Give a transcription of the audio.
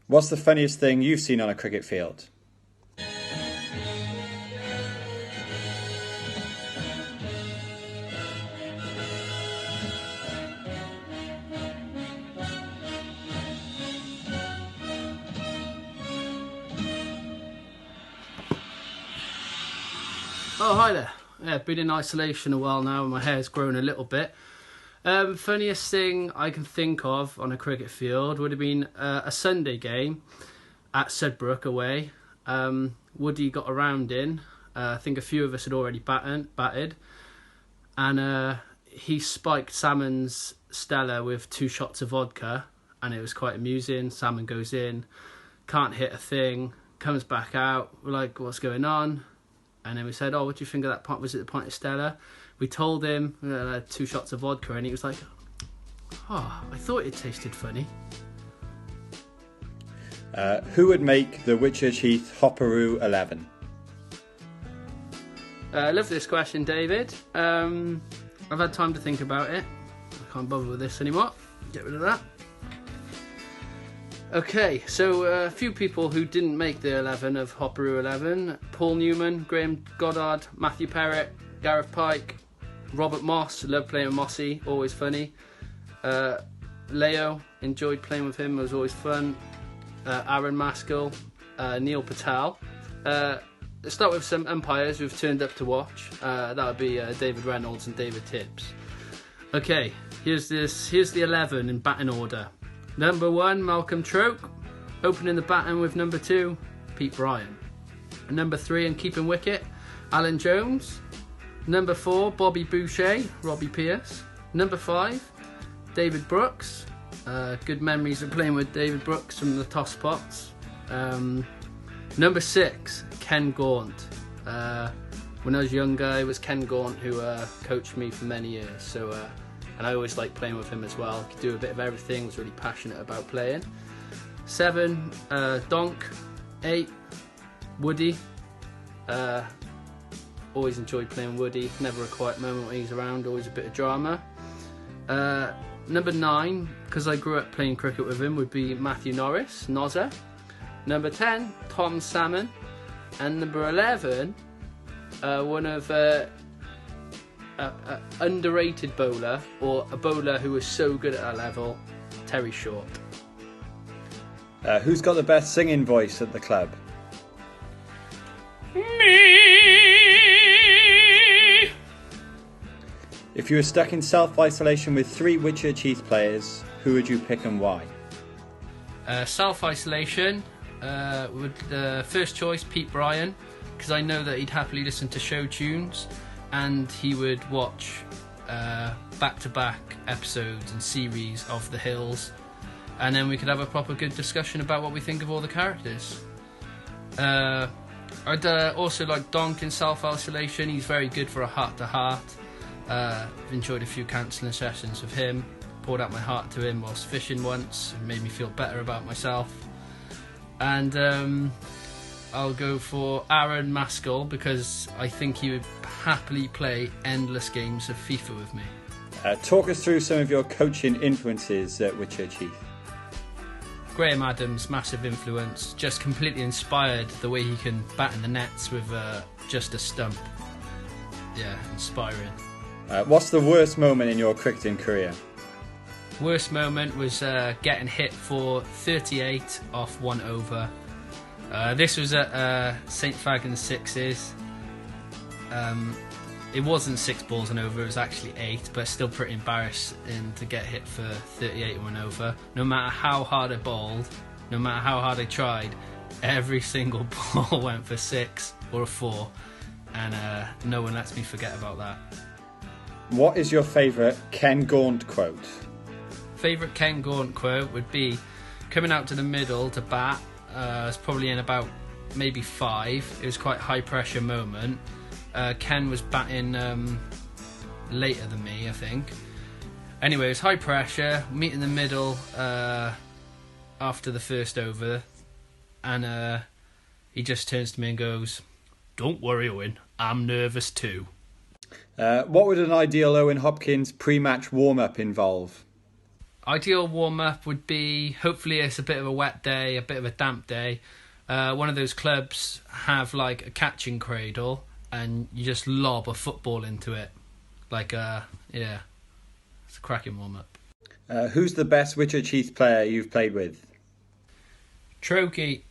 What's the funniest thing you've seen on a cricket field? Oh, hi there. Yeah, been in isolation a while now and my hair's grown a little bit. Funniest thing I can think of on a cricket field would have been a Sunday game at Sudbrook away. Woody got a round in. I think a few of us had already batted. And he spiked Salmon's Stella with 2 shots of vodka. And it was quite amusing. Salmon goes in, can't hit a thing, comes back out. We're like, what's going on? And then we said, what do you think of that pint? Was it the pint of Stella? We told him 2 shots of vodka, and he was like, I thought it tasted funny. Who would make the WHCC Hopperoo 11? I love this question, David. I've had time to think about it. I can't bother with this anymore. Get rid of that. Okay, so a few people who didn't make the 11 of Hopperoo 11. Paul Newman, Graham Goddard, Matthew Perrott, Gareth Pike, Robert Moss, love playing with Mossy, always funny. Leo, enjoyed playing with him, it was always fun. Aaron Maskell, Neil Patel. Let's start with some umpires who've turned up to watch. That would be David Reynolds and David Tibbs. Okay, here's the 11 in batting order. Number 1, Malcolm Troke. Opening the batting with number 2, Pete Bryan. Number 3, and keeping wicket, Alan Jones. Number 4, Bobby Boucher, Robbie Pearce. Number 5, David Brooks. Good memories of playing with David Brooks from the toss pots. Number 6, Ken Gaunt. When I was younger, it was Ken Gaunt who coached me for many years. So, and I always liked playing with him as well. Could do a bit of everything. Was really passionate about playing. 7, Donk. 8, Woody. Always enjoyed playing Woody. Never a quiet moment when he's around. Always a bit of drama. Number 9, because I grew up playing cricket with him, would be Matthew Norris, Nozza. Number 10, Tom Salmon. And number 11, one of underrated bowler, or a bowler who was so good at that level, Terry Short. Who's got the best singing voice at the club? Me. If you were stuck in self-isolation with 3 WHCC players, who would you pick and why? Self-isolation, would first choice Pete Bryan, because I know that he'd happily listen to show tunes and he would watch back-to-back episodes and series of The Hills, and then we could have a proper good discussion about what we think of all the characters. I'd also like Donk in self-isolation. He's very good for a heart-to-heart. I've enjoyed a few counselling sessions with him. Poured out my heart to him whilst fishing once. It made me feel better about myself. And I'll go for Aaron Maskell, because I think he would happily play endless games of FIFA with me. Talk us through some of your coaching influences at WHCC. Graham Adams, massive influence. Just completely inspired the way he can bat in the nets with just a stump. Yeah, inspiring. What's the worst moment in your cricketing career? Worst moment was getting hit for 38 off 1 over. This was at St Fagans Sixes. It wasn't 6 balls and over, it was actually 8, but still pretty embarrassing to get hit for 38 and 1 over. No matter how hard I bowled, no matter how hard I tried, every single ball went for 6 or a 4, and no one lets me forget about that. What is your favourite Ken Gaunt quote? Favourite Ken Gaunt quote would be coming out to the middle to bat. It's probably in about maybe 5. It was quite a high pressure moment. Ken was batting later than me, I think. Anyway, it was high pressure, meet in the middle after the first over, and he just turns to me and goes, "Don't worry, Owen, I'm nervous too." What would an ideal Owen Hopkins pre-match warm-up involve? Ideal warm-up would be, hopefully it's a bit of a wet day, a bit of a damp day. One of those clubs have like a catching cradle and you just lob a football into it. It's a cracking warm-up. Who's the best Whitchurch Heath player you've played with? Trogi,